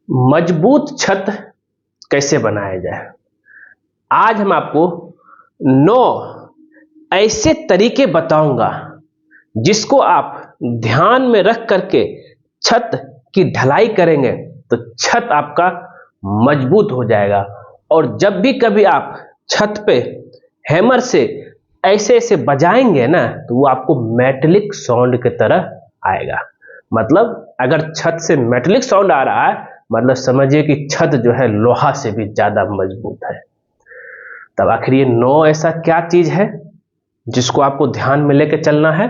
मजबूत छत कैसे बनाया जाए। आज हम आपको 9 ऐसे तरीके बताऊंगा जिसको आप ध्यान में रख करके छत की ढलाई करेंगे तो छत आपका मजबूत हो जाएगा। और जब भी कभी आप छत पे हैमर से ऐसे ऐसे बजाएंगे ना तो वो आपको मेटेलिक साउंड की तरह आएगा। मतलब अगर छत से मेटेलिक साउंड आ रहा है मतलब समझिए कि छत जो है लोहा से भी ज्यादा मजबूत है। तब आखिर ये 9 ऐसा क्या चीज है जिसको आपको ध्यान में लेकर चलना है,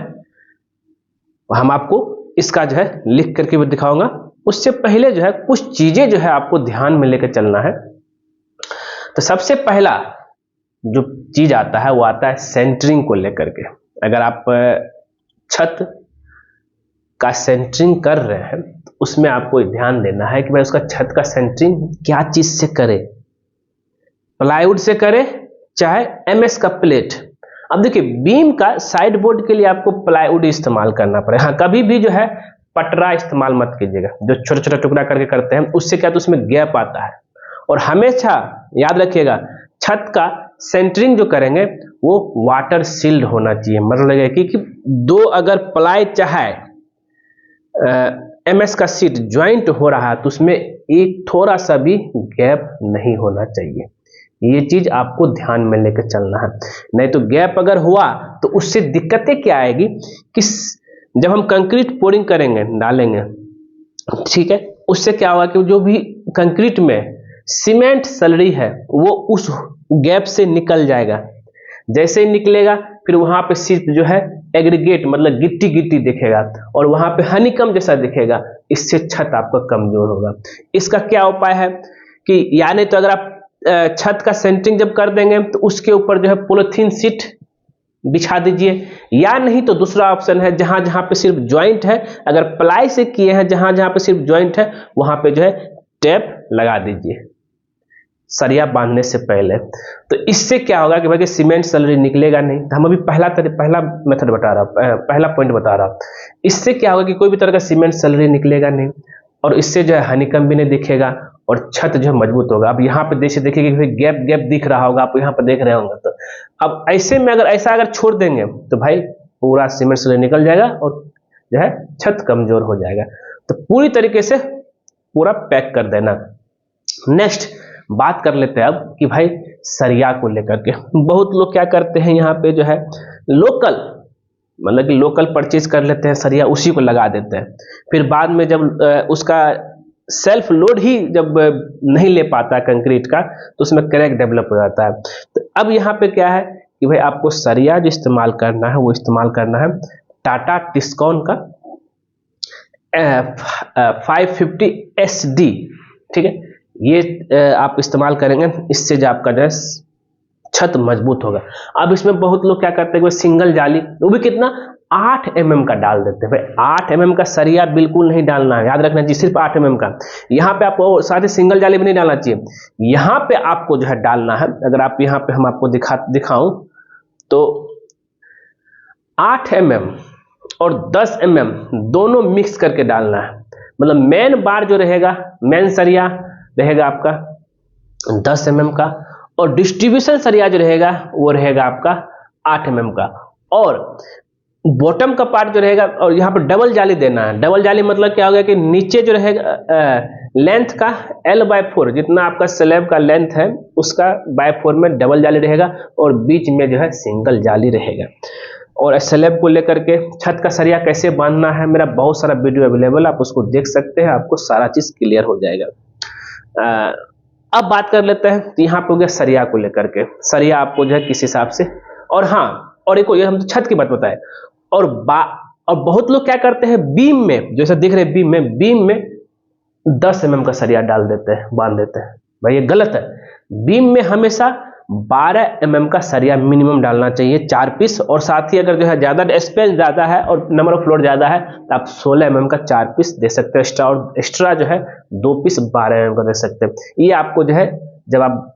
हम आपको इसका जो है लिख करके भी दिखाऊंगा। उससे पहले जो है कुछ चीजें जो है आपको ध्यान में लेकर चलना है। तो सबसे पहला जो चीज आता है वो आता है सेंटरिंग को लेकर के। अगर आप छत का सेंटरिंग कर रहे हैं तो उसमें आपको ध्यान देना है कि भाई उसका छत का सेंटरिंग क्या चीज से करे, प्लाईवुड से करे चाहे एमएस का प्लेट। अब देखिए बीम का साइड बोर्ड के लिए आपको प्लाईवुड इस्तेमाल करना पड़ेगा। हाँ, कभी भी जो है पटरा इस्तेमाल मत कीजिएगा, जो छोटा छोटा टुकड़ा करके करते हैं उससे क्या तो उसमें गैप आता है। और हमेशा याद रखिएगा छत का सेंटरिंग जो करेंगे वो वाटर सील्ड होना चाहिए। मतलब कि दो अगर प्लाई चाहे एमएस का सीट ज्वाइंट हो रहा है तो उसमें एक थोड़ा सा भी गैप नहीं होना चाहिए। ये चीज आपको ध्यान में लेकर चलना है, नहीं तो गैप अगर हुआ तो उससे दिक्कतें क्या आएगी कि जब हम कंक्रीट पोरिंग करेंगे डालेंगे, ठीक है, उससे क्या होगा कि जो भी कंक्रीट में सीमेंट स्लरी है वो उस गैप से निकल जाएगा। जैसे ही निकलेगा फिर वहां पे सिर्फ जो है एग्रीगेट मतलब गिट्टी गिट्टी दिखेगा और वहां पे हनीकम जैसा दिखेगा। इससे छत आपका कमजोर होगा। इसका क्या उपाय है कि यानी तो अगर आप छत का सेंटरिंग जब कर देंगे तो उसके ऊपर जो है पॉलीथीन सीट बिछा दीजिए, या नहीं तो दूसरा ऑप्शन है जहां जहां पे सिर्फ ज्वाइंट है, अगर प्लाई से किए हैं जहां जहां पे सिर्फ ज्वाइंट है वहां पे जो है टेप लगा दीजिए सरिया बांधने से पहले। तो इससे क्या होगा कि भाई सीमेंट स्लरी निकलेगा नहीं। तो हम अभी पहला मेथड बता रहा, पहला पॉइंट बता रहा। इससे क्या होगा कि कोई भी तरह का सीमेंट स्लरी निकलेगा नहीं और इससे जो है हनीकम भी नहीं दिखेगा और छत जो है मजबूत होगा। अब यहाँ पे देखिए कि गैप गैप दिख रहा होगा, आप यहाँ पे देख रहे होंगे। तो अब ऐसे में अगर छोड़ देंगे तो भाई पूरा सीमेंट स्लरी निकल जाएगा और जो है छत कमजोर हो जाएगा। तो पूरी तरीके से पूरा पैक कर देना। नेक्स्ट बात कर लेते हैं अब कि भाई सरिया को लेकर के बहुत लोग क्या करते हैं, यहाँ पे जो है लोकल मतलब कि लोकल परचेज कर लेते हैं सरिया, उसी को लगा देते हैं। फिर बाद में जब उसका सेल्फ लोड ही जब नहीं ले पाता कंक्रीट का तो उसमें क्रैक डेवलप हो जाता है। तो अब यहाँ पे क्या है कि भाई आपको सरिया जो इस्तेमाल करना है वो इस्तेमाल करना है टाटा टिस्कॉन का 550 SD, ठीक है। ये आप इस्तेमाल करेंगे, इससे जो आपका जो है छत मजबूत होगा। अब इसमें बहुत लोग क्या करते हैं सिंगल जाली, वो भी कितना 8 mm का डाल देते हैं। भाई 8 mm का सरिया बिल्कुल नहीं डालना है, याद रखना चाहिए सिर्फ 8 mm का। यहाँ पे आपको साथ ही सिंगल जाली भी नहीं डालना चाहिए, यहाँ पे आपको जो है डालना है। अगर आप यहाँ पे हम आपको दिखाऊं तो 8 mm और 10 mm दोनों मिक्स करके डालना है। मतलब मेन बार जो रहेगा, मेन सरिया रहेगा आपका 10 mm का और डिस्ट्रीब्यूशन सरिया जो रहेगा वो रहेगा आपका 8 mm का। और बॉटम का पार्ट जो रहेगा, और यहाँ पर डबल जाली देना है। डबल जाली मतलब क्या होगा कि नीचे जो रहेगा लेंथ का L/4 जितना आपका स्लैब का लेंथ है उसका by4 में डबल जाली रहेगा और बीच में जो है सिंगल जाली रहेगा। और स्लैब को लेकर के छत का सरिया कैसे बांधना है मेरा बहुत सारा वीडियो अवेलेबल, आप उसको देख सकते हैं, आपको सारा चीज क्लियर हो जाएगा। अब बात कर लेते हैं तो यहाँ पे हो गया सरिया को लेकर के। सरिया आपको जो है किस हिसाब से, और हाँ और एक ये हम तो छत की बात बताए। और बहुत लोग क्या करते हैं बीम में, जैसे दिख रहे बीम में 10 mm का सरिया डाल देते हैं, बांध देते हैं। भाई ये गलत है। बीम में हमेशा 12 mm का सरिया मिनिमम डालना चाहिए, 4 पीस। और साथ ही अगर जो है ज्यादा स्पेस ज्यादा है और नंबर ऑफ फ्लोर ज्यादा है तो आप 16 mm का 4 पीस दे सकते हैं एक्स्ट्रा, और एक्स्ट्रा जो है 2 पीस 12 mm का दे सकते हैं। ये आपको जो है जब आप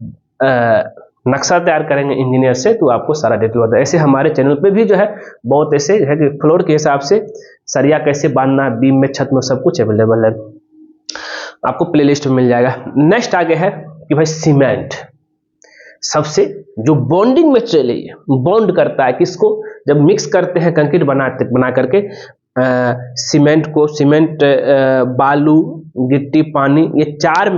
नक्शा तैयार करेंगे इंजीनियर से तो आपको सारा डिटेल होता है। ऐसे हमारे चैनल पे भी जो है बहुत ऐसे है कि फ्लोर के हिसाब से सरिया कैसे बांधना बीम में छत में सब कुछ अवेलेबल है। आपको प्लेलिस्ट में मिल जाएगा। नेक्स्ट आगे है कि भाई सीमेंट, सबसे जो बॉन्डिंग मटेरियल है, ये बॉन्ड करता है किसको, जब मिक्स करते हैं कंक्रीट बना करके सीमेंट को, सीमेंट बालू गिट्टी पानी, ये 4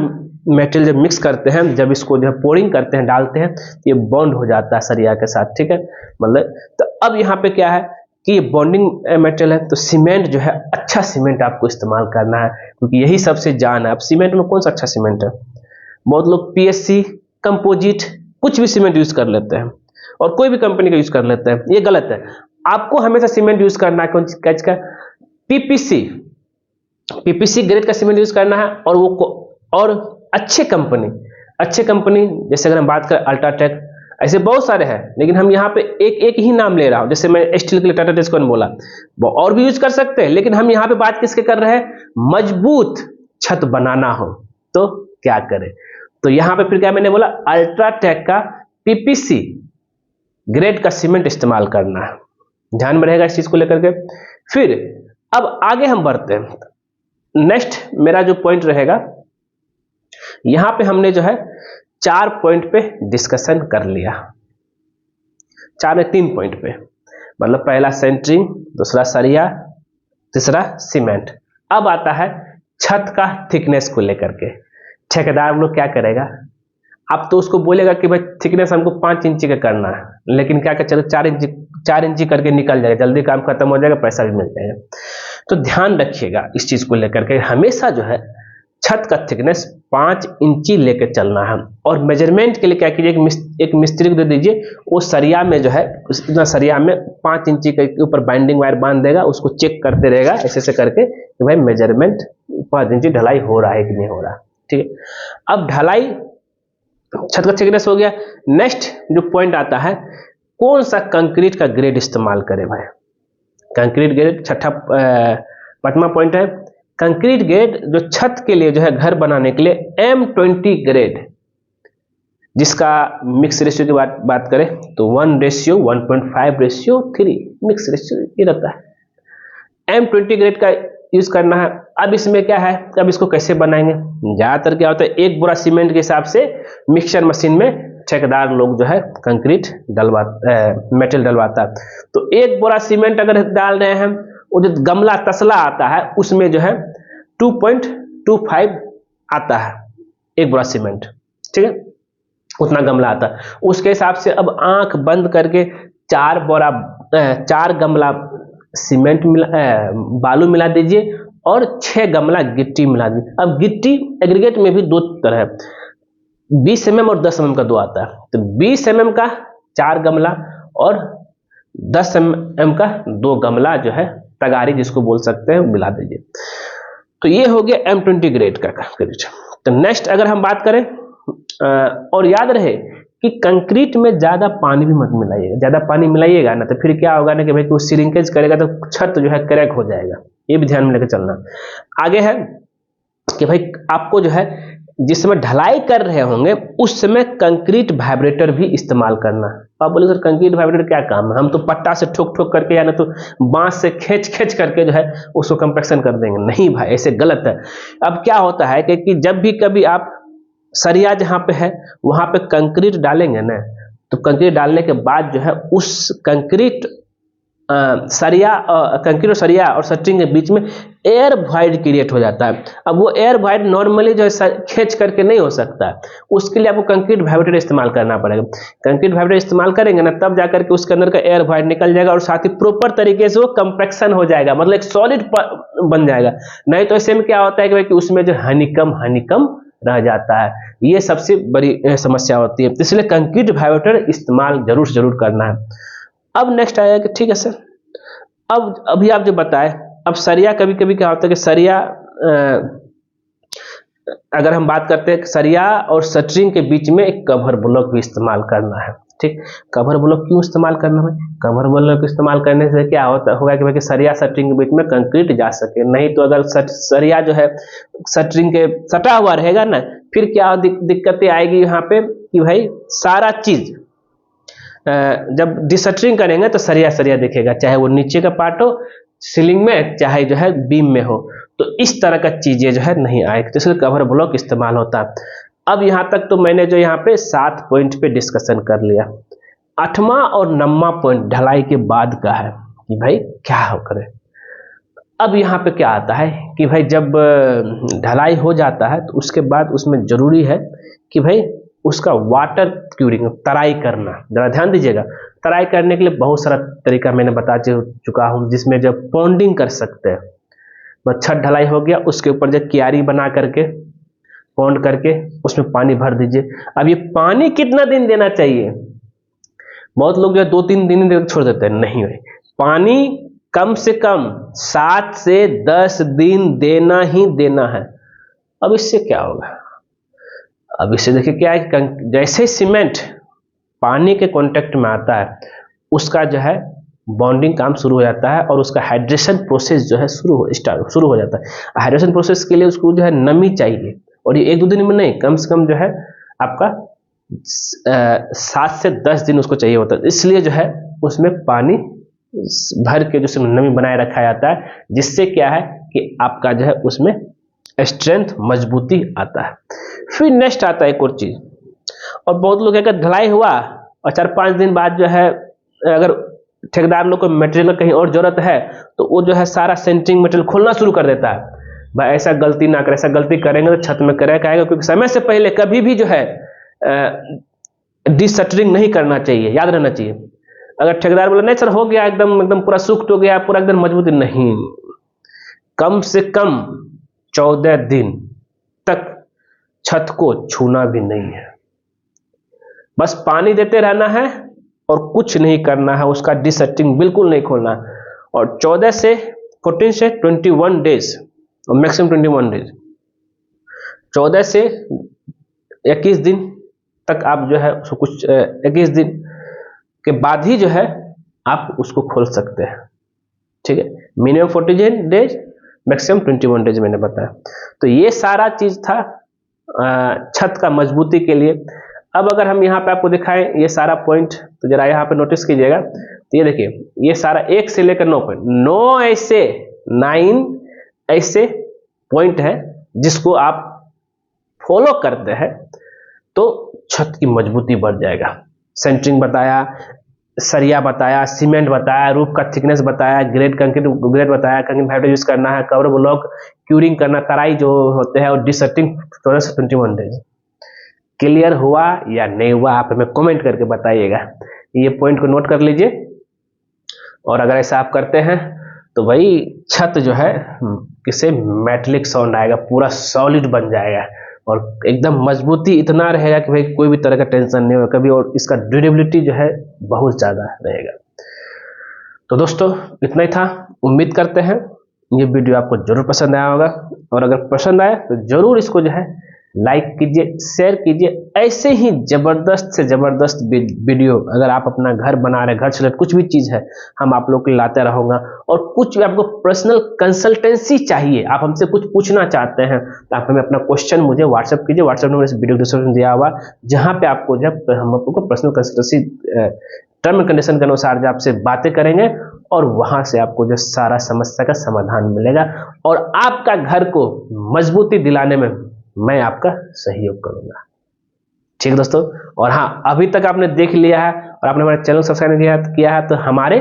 मेटेरियल जब मिक्स करते हैं, जब इसको जो है पोरिंग करते हैं, डालते हैं, ये बॉन्ड हो जाता है सरिया के साथ, ठीक है। मतलब तो अब यहाँ पे क्या है कि ये बॉन्डिंग मटेरियल है, तो सीमेंट जो है अच्छा सीमेंट आपको इस्तेमाल करना है, क्योंकि यही सबसे जान है। अब सीमेंट में कौन सा अच्छा सीमेंट है, बहुत लोग पीएससी कंपोजिट कुछ भी सीमेंट यूज कर लेते हैं और कोई भी कंपनी का यूज कर लेते हैं, ये गलत है। आपको हमेशा सीमेंट यूज करना है कौन का, पीपीसी ग्रेड का सीमेंट यूज करना है, और वो और अच्छे कंपनी जैसे अगर हम बात करें अल्ट्राटेक, ऐसे बहुत सारे हैं, लेकिन हम यहाँ पे एक ही नाम ले रहा हूं। जैसे मैं स्टील के लिए टाटा टेस्को ने बोला, वो और भी यूज कर सकते हैं, लेकिन हम यहाँ पे बात किसके कर रहे हैं, मजबूत छत बनाना हो तो क्या करें। तो यहाँ पे फिर क्या मैंने बोला, अल्ट्राटेक का पीपीसी ग्रेड का सीमेंट इस्तेमाल करना है, ध्यान में रहेगा इस चीज को लेकर के। फिर अब आगे हम बढ़ते हैं। नेक्स्ट मेरा जो पॉइंट रहेगा, यहां पे हमने जो है 4 पॉइंट पे डिस्कशन कर लिया, 3 पॉइंट पे, मतलब पहला सेंटरिंग, दूसरा सरिया, तीसरा सीमेंट। अब आता है छत का थिकनेस को लेकर के। ठेकेदार लोग क्या करेगा, अब तो उसको बोलेगा कि भाई थिकनेस हमको 5 इंची का करना है, लेकिन क्या कर, चलो 4 इंची करके निकल जाएगा, जल्दी काम खत्म हो जाएगा, पैसा भी मिल जाएगा। तो ध्यान रखिएगा इस चीज को लेकर के, हमेशा जो है छत का थिकनेस 5 इंची लेकर चलना है। और मेजरमेंट के लिए क्या कीजिए, एक मिस्त्री को दे दीजिए, वो सरिया में जो है, सरिया में 5 इंची के ऊपर बाइंडिंग वायर बांध देगा, उसको चेक करते रहेगा ऐसे ऐसे करके कि भाई मेजरमेंट 5 इंची ढलाई हो रहा है कि नहीं हो रहा, ठीक है। अब ढलाई छत का थिकनेस हो गया। नेक्स्ट जो पॉइंट आता है, कौन सा कंक्रीट का ग्रेड इस्तेमाल करें भाई, कंक्रीट ग्रेड छठा 5वां पॉइंट है। कंक्रीट ग्रेड जो छत के लिए जो है, घर बनाने के लिए M20 ग्रेड, जिसका मिक्स रेशियो की बात करें तो 1:1.5:3 मिक्स रेशियो ये रहता है। M20 ग्रेड का यूज करना है। अब इसमें क्या है, अब इसको कैसे बनाएंगे, ज्यादातर क्या होता है, एक बोरा सीमेंट के हिसाब से मिक्सचर मशीन में ठेकेदार लोग जो है कंक्रीट मेटेरियल डलवाता है। तो एक बोरा सीमेंट अगर डाल रहे हैं, वो जो गमला तसला आता है उसमें जो है 2.25 आता है एक बोरा सीमेंट, ठीक है, उतना गमला आता है। उसके हिसाब से अब आंख बंद करके 4 गमला सीमेंट बालू मिला दीजिए और 6 गमला गिट्टी मिला दीजिए। अब गिट्टी एग्रीगेट में भी 2 तरह है, 20 mm और 10 mm का 2 आता है। तो 20 mm का 4 गमला और 10 mm का 2 गमला जो है तगारी जिसको बोल सकते हैं मिला दीजिए। तो ये हो गया M20 ग्रेड का कंक्रीट। तो नेक्स्ट अगर हम बात करें, और याद रहे कि कंक्रीट में ज्यादा पानी भी मत मिलाइएगा, ज्यादा पानी मिलाइएगा ना तो फिर क्या होगा ना कि भाई कुछ श्रिंकेज करेगा तो छत जो है क्रैक हो जाएगा, ये भी ध्यान में लेकर चलना। आगे है कि भाई आपको जो है जिस समय ढलाई कर रहे होंगे उस समय कंक्रीट वाइब्रेटर भी इस्तेमाल करना। आप बोले सर कंक्रीट वाइब्रेटर क्या काम है, हम तो पट्टा से ठोक ठोक करके या ना तो बांस से खींच करके जो है उसको कंप्रेशन कर देंगे, नहीं भाई ऐसे गलत है। अब क्या होता है कि जब भी कभी आप सरिया जहां पे है वहां पे कंक्रीट डालेंगे ना, तो कंक्रीट डालने के बाद जो है उस कंक्रीट कंक्रीट और सरिया और शटरिंग के बीच में एयर वॉइड क्रिएट हो जाता है। अब वो एयर वॉइड नॉर्मली जो है खींच करके नहीं हो सकता है, उसके लिए आपको कंक्रीट वाइब्रेटर इस्तेमाल करना पड़ेगा। कंक्रीट वाइब्रेटर इस्तेमाल करेंगे ना तब जाकर के उसके अंदर का एयर वॉइड निकल जाएगा और साथ ही प्रॉपर तरीके से वो कंपैक्शन हो जाएगा, मतलब एक सॉलिड बन जाएगा। नहीं तो ऐसे में क्या होता है कि उसमें जो हनीकम रह जाता है, ये सबसे बड़ी समस्या होती है। इसलिए कंक्रीट वाइब्रेटर इस्तेमाल जरूर करना है। अब नेक्स्ट आया कि ठीक है सर, अब अभी आप जो बताए, अब सरिया कभी कभी क्या होता है कि सरिया अगर हम बात करते हैं सरिया और शटरिंग के बीच में एक कवर ब्लॉक भी इस्तेमाल करना है, ठीक। कवर ब्लॉक क्यों इस्तेमाल करना है, कवर ब्लॉक इस्तेमाल करने से क्या होगा कि भाई सरिया शटरिंग के बीच में कंक्रीट जा सके। नहीं तो अगर सरिया जो है शटरिंग के सटा हुआ रहेगा ना, फिर क्या दिक्कतें आएगी यहाँ पे कि भाई सारा चीज जब डिशटरिंग करेंगे तो सरिया दिखेगा, चाहे वो नीचे का पार्ट हो सीलिंग में चाहे जो है बीम में हो। तो इस तरह का चीजें जो है नहीं आएगी, तो इसलिए कवर ब्लॉक इस्तेमाल होता है। अब यहां तक तो मैंने जो यहाँ पे 7 पॉइंट पे डिस्कशन कर लिया। 8वां और 9वां पॉइंट ढलाई के बाद का है कि भाई क्या हो करे। अब यहाँ पे क्या आता है कि भाई जब ढलाई हो जाता है तो उसके बाद उसमें जरूरी है कि भाई उसका वाटर क्यूरिंग, तराई करना। जरा ध्यान दीजिएगा, तराई करने के लिए बहुत सारा तरीका मैंने बता चुका हूँ, जिसमें जब पॉन्डिंग कर सकते हैं। छत ढलाई हो गया, उसके ऊपर जब क्यारी बना करके पॉन्ड करके उसमें पानी भर दीजिए। अब ये पानी कितना दिन देना चाहिए? बहुत लोग जो है 2-3 दिन छोड़ देते हैं, नहीं भाई, पानी कम से कम 7 से 10 दिन देना ही देना है। अब इससे क्या होगा? अब इससे देखिए क्या है, जैसे सीमेंट पानी के कांटेक्ट में आता है उसका जो है बॉन्डिंग काम शुरू हो जाता है और उसका हाइड्रेशन प्रोसेस जो है शुरू हो जाता है। हाइड्रेशन प्रोसेस के लिए उसको जो है नमी चाहिए, और ये 1-2 दिन में नहीं, कम से कम जो है आपका 7 से 10 दिन उसको चाहिए होता है। इसलिए जो है उसमें पानी भर के जो नमी बनाए रखा जाता है, जिससे क्या है कि आपका जो है उसमें स्ट्रेंथ, मजबूती आता है। फिर नेक्स्ट आता है एक और चीज, और बहुत लोग अगर ढलाई हुआ और 4-5 दिन बाद जो है अगर ठेकेदार लोग को मटेरियल कहीं और जरूरत है तो वो जो है सारा सेंटरिंग मटेरियल खोलना शुरू कर देता है। भाई ऐसा गलती ना करें, ऐसा गलती करेंगे तो छत में करेगा, क्योंकि समय से पहले कभी भी जो है डिशटरिंग नहीं करना चाहिए, याद रहना चाहिए। अगर ठेकेदार बोले नहीं सर हो गया, एकदम पूरा सूख तो गया, पूरा एकदम मजबूत, नहीं, कम से कम 14 दिन तक छत को छूना भी नहीं है, बस पानी देते रहना है और कुछ नहीं करना है, उसका डिशटरिंग बिल्कुल नहीं खोलना। और 14 से 21 डेज, और मैक्सिमम 21 डेज, 14 से 21 दिन तक आप जो है उसको कुछ 21 दिन के बाद ही जो है आप उसको खोल सकते हैं, ठीक है। मिनिमम 40 डेज, मैक्सिमम 21 डेज मैंने बताया। तो ये सारा चीज था छत का मजबूती के लिए। अब अगर हम यहाँ पे आपको दिखाएं ये सारा पॉइंट, तो जरा यहाँ पे नोटिस कीजिएगा, तो ये देखिए ये सारा 1 से लेकर 9 पॉइंट, 9 ऐसे पॉइंट है जिसको आप फॉलो करते हैं तो छत की मजबूती बढ़ जाएगा। सेंटरिंग बताया, सरिया बताया, सीमेंट बताया, रूफ का थिकनेस बताया, ग्रेड कंक्रीट ग्रेड बताया, कंक्रीट फाइबर यूज करना है, कवर ब्लॉक क्यूरिंग करना, तराई जो होते हैं, और डिशटरिंग 14 से 21 डेज। क्लियर हुआ या नहीं हुआ आप हमें कमेंट करके बताइएगा। ये पॉइंट को नोट कर लीजिए, और अगर ऐसा आप करते हैं तो भाई छत जो है किसे मेटलिक साउंड आएगा, पूरा सॉलिड बन जाएगा और एकदम मजबूती इतना रहेगा कि भाई कोई भी तरह का टेंशन नहीं होगा कभी, और इसका ड्यूरेबिलिटी जो है बहुत ज़्यादा रहेगा। तो दोस्तों इतना ही था, उम्मीद करते हैं ये वीडियो आपको जरूर पसंद आया होगा, और अगर पसंद आए तो जरूर इसको जो है लाइक कीजिए, शेयर कीजिए। ऐसे ही जबरदस्त से जबरदस्त वीडियो अगर आप अपना घर बना रहे, घर से कुछ भी चीज़ है, हम आप लोग को लाते रहूँगा। और कुछ भी आपको पर्सनल कंसल्टेंसी चाहिए, आप हमसे कुछ पूछना चाहते हैं, तो आप हमें अपना क्वेश्चन मुझे व्हाट्सएप कीजिए। व्हाट्सएप नंबर इस वीडियो डिस्क्रिप्शन दिया हुआ, जहाँ पे आपको जब हम आपको personal consultancy term and condition के अनुसार जो आपसे बातें करेंगे, और वहाँ से आपको जो सारा समस्या का समाधान मिलेगा, और आपका घर को मजबूती दिलाने में मैं आपका सहयोग करूंगा। ठीक है दोस्तों, और हाँ अभी तक आपने देख लिया है और आपने हमारे चैनल सब्सक्राइब किया है तो हमारे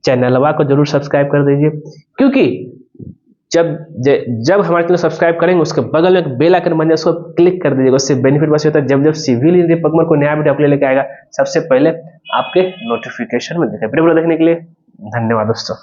चैनलवा को जरूर सब्सक्राइब कर दीजिए, क्योंकि जब हमारे चैनल सब्सक्राइब करेंगे उसके बगल में एक बेल आइकन बन जाए, उसको क्लिक कर दीजिएगा। उससे बेनिफिट बस होता है जब सिविल इंजीनियरिंग पकमर को नया वीडियो अपने लेके आएगा सबसे पहले आपके नोटिफिकेशन में दिखेगा। वीडियो देखने के लिए धन्यवाद दोस्तों।